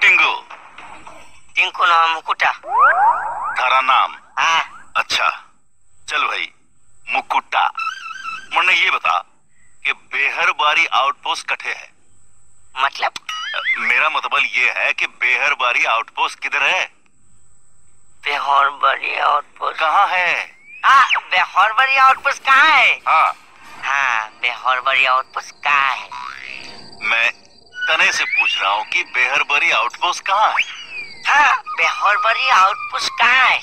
टिंगू? टिंकू ना मुकुटा। थारा नाम? हाँ। अच्छा चल भाई मुकुटा, मने ये बता कि बेहरबारी आउटपोस्ट कठे है? मतलब? मेरा मतलब ये है कि बेहरबारी आउटपोस्ट किधर है? बेहरबारी आउटपोस्ट कहाँ है? हाँ, बेहरबारी आउटपोस्ट कहाँ है? हाँ हाँ, बेहरबारी आउटपोस्ट कहाँ है? मैं तने से पूछ रहा हूँ कि बेहरबारी आउटपोस्ट कहाँ है? हाँ, बेहरबारी आउटपोस्ट कहाँ है?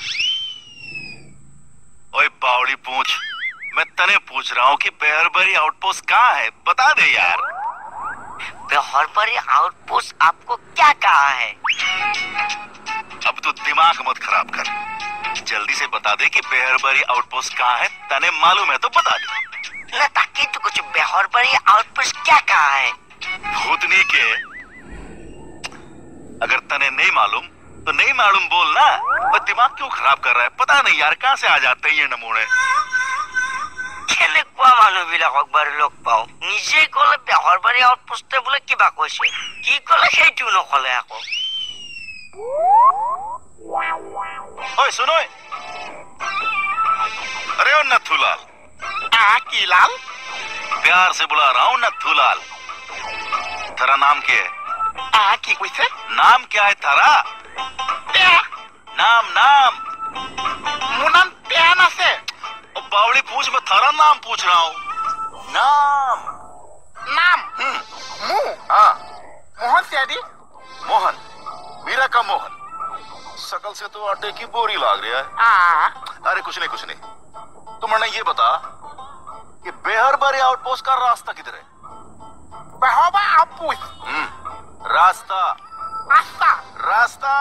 ओए बावली पूछ, मैं तने पूछ रहा हूँ कि बेहरबारी आउटपोस्ट कहाँ है, बता दे यार। बेहरबारी आउटपोस्ट आपको क्या कहा है? अब तू दिमाग मत खराब कर, जल्दी से बता दे कि बेहरबारी आउटपोस्ट कहाँ है। तने मालूम है तो बता दे ना, ताकि तू कुछ बेहरबारी आउटपोस्ट क्या कहा है? भूतनी के। अगर तने नहीं मालूम तो नहीं मालूम बोल ना, और दिमाग क्यों खराब कर रहा है? पता नहीं यार कहाँ से आ जाते हैं ये नमूने। केने कोआ मानु बिलाक एकबार लोग पाओ निजे कले बेहरबारी आउटपोस्टे बोले किबा কৈছে কি কলে সেইটো নকলে আকৌ। ओए सुनो, अरे ओ नथुलाल। की लाल? प्यार से बुला रहा हूँ नथुलाल। तेरा नाम क्या है? की কৈছে? नाम क्या है तारा? नाम नाम মোৰ নাম প্যান আছে। ओ बावली पूछ, मैं थारा नाम पूछ रहा हूँ। नाम नाम मु हाँ मोहन सियादी। मोहन, मीरा का मोहन। शकल से तो आटे की बोरी लाग रहा है। अरे कुछ नहीं, तुम मैंने ये बता कि बेहरबारी आउटपोस्ट का रास्ता किधर है? बेहरबारी आउटपोस्ट रास्ता रास्ता रास्ता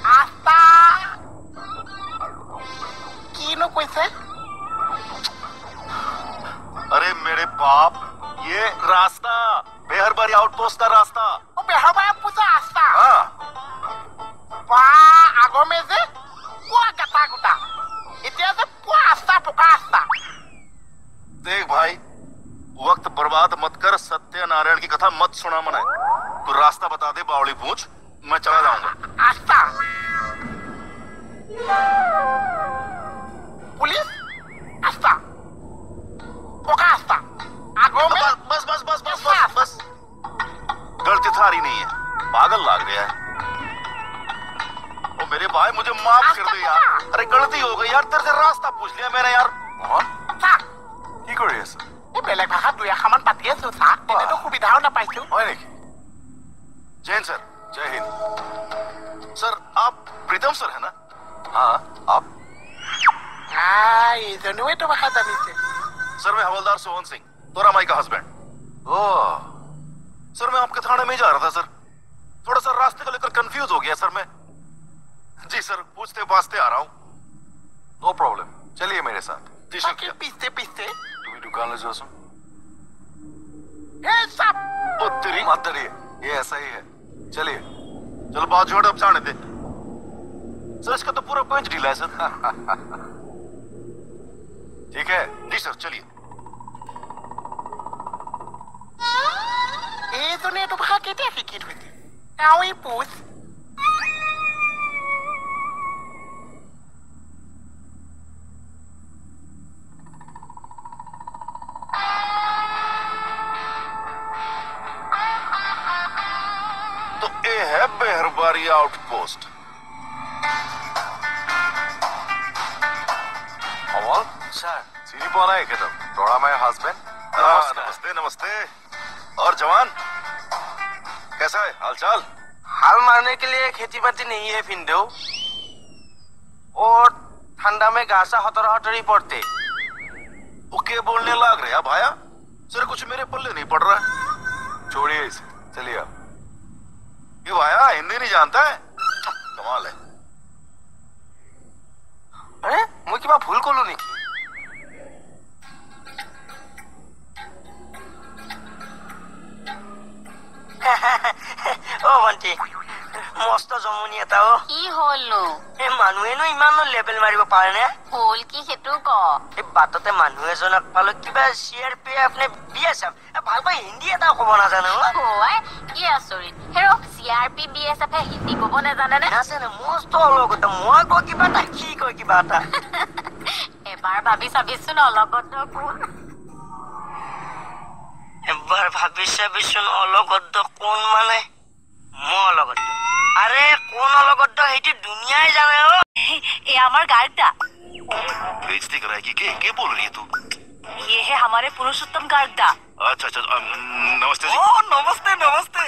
रास्ता की नो কৈছে? अरे मेरे बाप, ये रास्ता बेहरबारी आउटपोस्ट का रास्ता। ओ बेहरबारी आउटपोस्ट का रास्ता। हाँ बा आगो में से पूरा गता गुता इतना से पूरा रास्ता पुका रास्ता। देख भाई, वक्त बर्बाद मत कर, सत्यनारायण की कथा मत सुना मना। तू रास्ता बता दे बावली पूछ, मैं चला जाऊंगा। रास्ता पुलिस रास्ता पुका रास्ता आगो में। बस बस बस बस बस बस, गलती थारी नहीं है, पागल लाग रहा है। ओ मेरे भाई मुझे माफ कर दे यार, अरे गलती हो गई यार, तेरे से रास्ता पूछ लिया मैंने यार। কি কৰি আছ? এই বেলেগ ভাষা দুই এখামান পাতি আছো ছা, এনেতো সুবিধাও নাপাইছো। হয় নেকি? जैन सर, जय हिंद। सर आप प्रीतम सर है ना? हाँ आप? इजनेও এইটো ভাষা জানিছে। सर मैं हवलदार सोहन सिंह, तोरा माई का हस्बैंड। ओह सर, मैं आपके थाने में ही जा रहा था सर, थोड़ा सा रास्ते को लेकर कंफ्यूज हो गया सर मैं। जी सर, पूछते पाछते आ रहा हूँ। नो प्रॉब्लम, चलिए मेरे साथ। जी शुक्रिया। पीछे पीछे तुम्ही दुकान ले जाओ। ए सब ओ तेरी मातरी, ये ऐसा ही है। चलिए चलो बात छोड़, अब जाने दे। सर इसका तो पूरा पंच ढीला है सर। ठीक है जी सर, चलिए। এইজনে এইটো ভাষা কেতিয়া শিকি থৈছে? তেওঁই পুছ। तो ये है बेहरबारी आउटपोस्ट। सर চিনি পোৱা নাই এখেতক? দৰা মাই হাজবেণ্ড। नमस्ते नमस्ते। और जवान कैसा है हाल चाल? हाल मारने के लिए खेती बाती नहीं है फिंदो, और ठंडा में घासा हतर हटरी पड़ते। वो क्या बोलने लग रहे हैं भाया? सर कुछ मेरे पल्ले नहीं पड़ रहा है। छोड़िए इसे, चलिए आप। ये भाया हिंदी नहीं जानता है, कमाल है। अरे मैं क्या भूल कलू निकी? ও ভন্টি মস্ত জমনি এটা। ও কি হলনো? এই মানুহেনো ইমান লেবেল মাৰিব পাৰে নে? হল কি সেটো ক? এই বাটতে মানুহ এজনক পালো, কিবা CRPF নে BSF, ভালকৈ হিন্দী এটা ক'ব নাজানো। ওই কি আচৰিত হেৰ CRP BSF হিন্দী ক'ব নাজানে নে নাজানে মস্ত অলগত মই কৈ কিবা এটা কি কৈ কিবা এটা এবাৰ ভাবি চাবিচোন অলগত কোন এবাৰ ভাবি চাবিচোন অলগত কোন মানে মই অলগত আরে কোন অলগত হেটি দুনিয়ায় জানে ও ये हमारे गार्डा बेइज्जती कराएगी के बोल रही है तू ये है हमारे पुरुषोत्तम गार्डा अच्छा नमस्ते जी ओ नमस्ते नमस्ते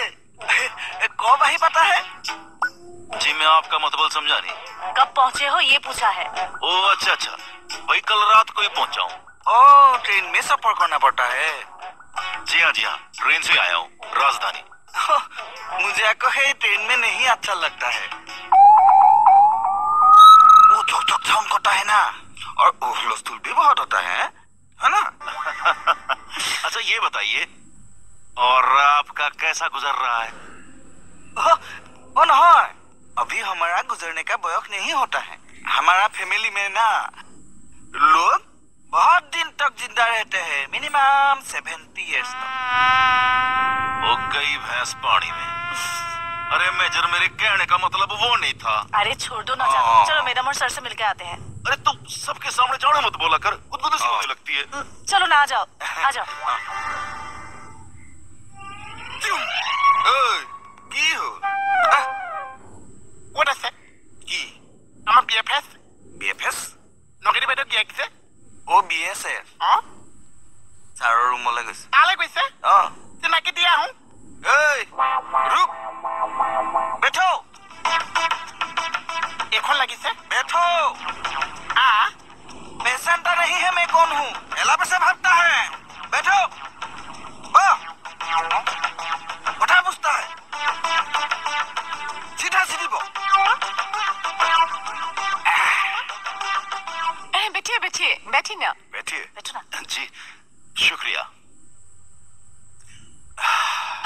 कब ही पता है जी मैं आपका मतलब समझा नहीं कब पहुँचे हो ये पूछा है ओ अच्छा भाई कल रात को ही पहुंचा हूँ ओ ट्रेन में सफर करना पड़ता है जी हाँ ट्रेन से आया हूँ राजधानी मुझे आपको है ट्रेन में नहीं अच्छा लगता है वो झक साउंड करता है ना और हुलस्थुल भी बहुत होता है ना अच्छा ये बताइए और आपका कैसा गुजर रहा है ओ नहीं अभी हमारा गुजरने का बयस नहीं होता है हमारा फैमिली में ना लोग बहुत दिन तक जिंदा रहते हैं मिनिमम 70 इयर्स तक हो गई भैंस पानी में अरे मेजर मेरे कहने का मतलब वो नहीं था अरे छोड़ दो ना जानो चलो मैडम और सर से मिलके आते हैं अरे तू सबके सामने जाने मत बोला कर खुद सी होने लगती है चलो ना आ जाओ কি হল ক'ত আছে কি আমাৰ BFS নগেদি বাইদেউ কি আহিছে ও BSF ছাৰৰ ৰুমলৈ গৈছে তালৈ গৈছে চিনাকি দিয়া আহোঁ रुक बैठो এখন লাগিছে बैठो पेशेंट नहीं है मैं कौन हूँ एला से भागता है बैठो उठा पूछता है सीधा सीधी बो बैठिए ना बैठिए बैठो ना जी शुक्रिया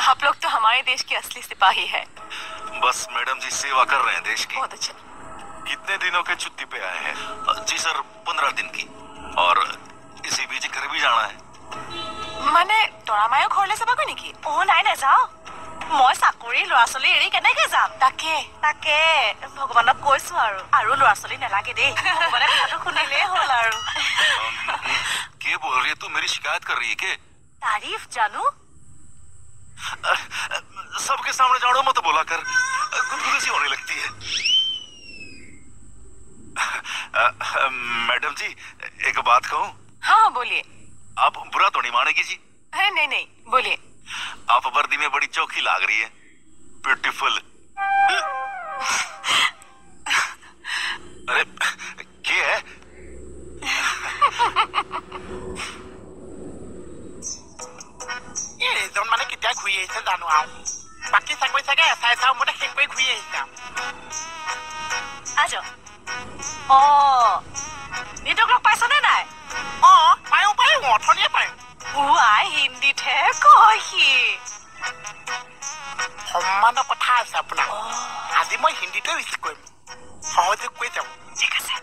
आप लोग तो हमारे देश के असली सिपाही हैं बस मैडम जी सेवा कर रहे हैं देश की बहुत अच्छा कितने दिनों के छुट्टी पे आए हैं जी सर 15 दिन की और इसी बीच घर भी जाना है মানে তৰা মায়ো ঘৰলৈ যাবাগৈ নেকি নাই নাযাওঁ মই চাকৰি ল'ৰা ছোৱালী এৰি কেনেকে যাম তাকে ভগৱানক কৈছো আৰু ল'ৰা ছোৱালী নালাগে দেই ভগৱানে কথাটো শুনিলেই হ'ল আৰু क्या बोल रही है तू मेरी शिकायत कर रही है क्या तारीफ जानू सबके सामने जानो मत बोला कर गुदगुदी सी होने लगती है मैडम जी एक बात कहूँ हाँ बोलिए आप बुरा तो नहीं मानेगी जी नहीं बोलिए आप वर्दी में बड़ी चौकी लाग रही है ब्यूटीफुल अरे क्या है এইজন মানে কেতিয়া ঘূৰি আহিছে জানো আৰু বাকী চাকৰি চাগে এচাই মতে শেষ কৰি ঘূৰি আহিছে आ जाओ নিতক লগ পাইছনে নাই পায়ো অথনিয়ে পায়ো আই হিন্দীতহে কয় সি সন্মানৰ কথা আছে আপোনাৰ আজি মই হিন্দীতে ইউজ কৰিম সহজে কৈ যাম ঠিক আছে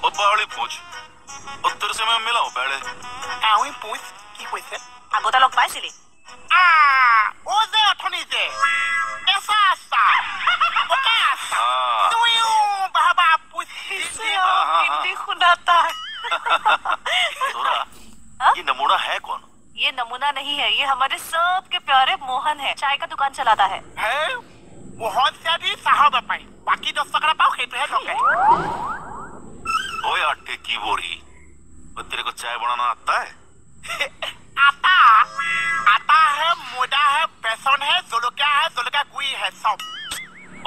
ओ बावली पूछ उत्तर से मैं मिला हूँ पहले আউই পুছ কি কৈছে আগতে লগ পাইছিলি ও যে অথনি যে কেঁচা আছা পকা আছা हाँ তুইও বাবা পুছ হিন্দী শুনা তাই तोरा ये नमूना है कौन ये नमूना नहीं है ये हमारे सबके प्यारे मोहन है चाय का दुकान चलाता है হে বহুত চাদি চাহৰ বেপাৰী বাকী 10 টকা পাও সেইটোহে ঠকে ओए आटे की बोरी और तेरे को चाय बनाना आता है आता है मैदा है बेसन है जलकिया गुई है सब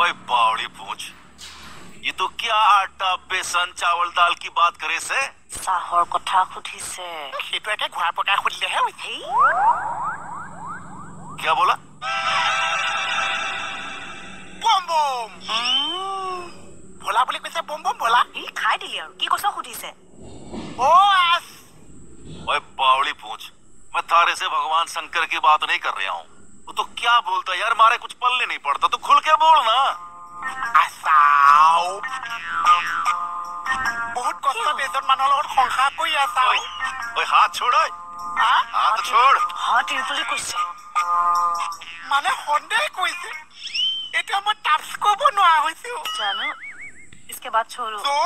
ओए बावली पूछ ये तो क्या आटा बेसन चावल दाल की बात करे से চাহৰ কথা সুধিছে সেইটো একে ঘোৰা পকাই খুলিলেহে হৈছে क्या बोला বম বম ভোলা বুলি কৈছে বম বম ভোলা ই খাই দিলি আৰু কি কৈছ সুধিছে ओ आस ओए बावली पूछ मैं तारे से भगवान शंकर की बात नहीं कर रहा हूँ वो तो क्या बोलता यार मारे कुछ पल्ले नहीं पड़ता तो खुल के बोल ना আসাও बहुत কষ্ট বেজন মানুহৰ লগত সংসাৰ কৰি আছাও ओए हाथ छोड़ ओए हाथ छोड़ হাত এই বুলি কৈছে মানে সন্দেহ কৰিছে এতিয়া মই টাচ কৰিব নোৱাৰা হৈছো জানো इसके बाद छोड़ो তো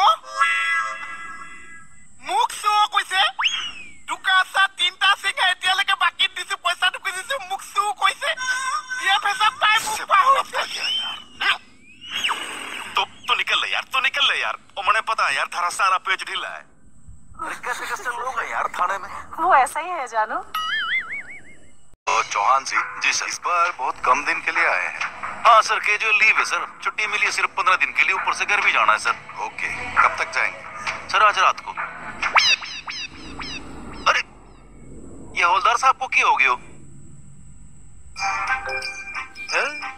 মোক চো কৈছে দুকাছা তিনটা সিঙা এতিয়ালৈকে বাকি দিছো পইচাটো খুজিছো মোক চো কৈছে ये पैसा पाए मुफा हो गया तो निकल ले यार ओ मैंने पता है यार थारा सारा पेज ढीला है अरे कैसे कैसे लोग हैं यार थाने में वो ऐसा ही है जानू चौहान जी सर इस बार बहुत कम दिन के लिए आए हैं हाँ सर कैजुअल लीव है सर छुट्टी मिली है सिर्फ 15 दिन के लिए ऊपर से घर भी जाना है सर ओके कब तक जाएंगे सर आज रात को अरे ये हवलदार साहब को क्या हो गया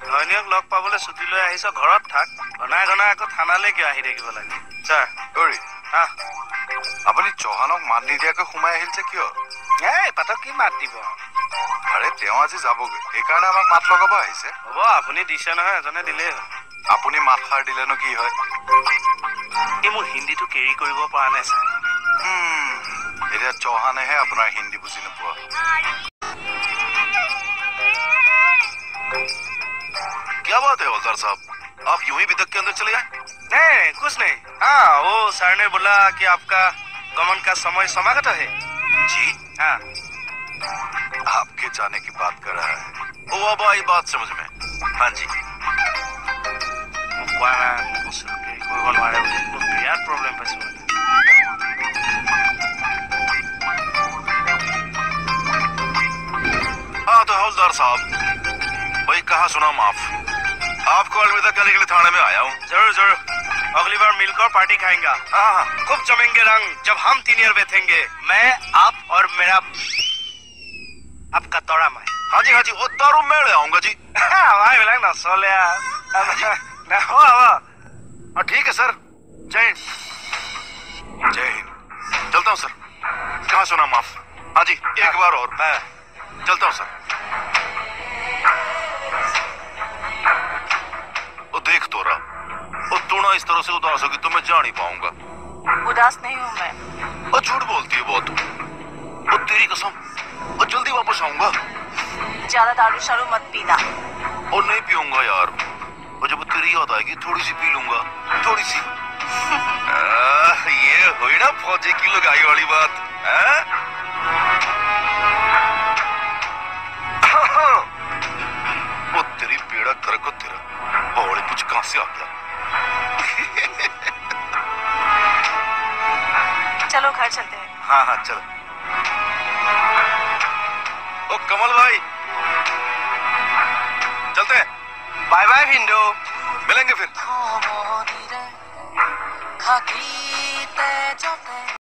ধনিয়ক লগ পাবলৈ ছুটি লৈ আহিছ ঘৰত থাক ঘনাই ঘনাই আকৌ থানালৈ কিয় আহি থাকিব লাগে ছাৰ অৰি আপুনি চৌহানক মাত নিদিয়াকৈ সোমাই আহিল যে কিয় এই পাতক কি মাত দিব আৰে তেওঁ আজি যাবগৈ সেইকাৰণে আমাক মাত লগাব আহিছে হ'ব আপুনি দিছে নহয় এজনে দিলেই হ'ল আপুনি মাত খাৰ দিলেনো কি হয় এই মোৰ হিন্দীটো কেৰি কৰিব পৰা নাই ছাৰ এতিয়া চৌহানেহে আপোনাৰ হিন্দী বুজি নোপোৱা क्या बात है हवलदार साहब आप यूं ही बिदक के अंदर चले आए नहीं कुछ नहीं हाँ वो सर ने बोला कि आपका गमन का समय समागत है जी हाँ आपके जाने की बात कर रहा है वो अब आई बात समझ में हाँ जी बिराट प्रॉब्लम पाइছো हाँ तो हवलदार साहब भाई कहा सुना माफ आपको अलविदा कहने के लिए थाने में आया हूँ जरूर जरूर अगली बार मिलकर पार्टी खाएंगे हाँ खूब जमेंगे रंग जब हम 3 ईयर बैठेंगे मैं आप और मेरा आपका तोड़ा मैं हाँ जी वो दारू मैं ले आऊंगा जी भाई मिला ना सोले ना हो हाँ ठीक है सर जय हिंद चलता हूँ सर कहा सुना माफ हाँ जी एक बार और चलता हूँ सर वो देख तोरा वो तू ना इस तरह से उदास होगी तो मैं जा नहीं पाऊंगा उदास नहीं हूँ मैं वो झूठ बोलती है बहुत वो तेरी कसम वो जल्दी वापस आऊंगा ज्यादा दारू शारू मत पीना और नहीं पीऊंगा यार और जब तेरी याद आएगी थोड़ी सी पी लूंगा थोड़ी सी ये हुई ना फौजी की लगाई वाली बात वो तेरी बेड़ा कर को तेरा और कुछ कहां से आ गया चलो घर चलते हैं हाँ चलो ओ कमल भाई चलते हैं बाय बाय भिंडो मिलेंगे फिर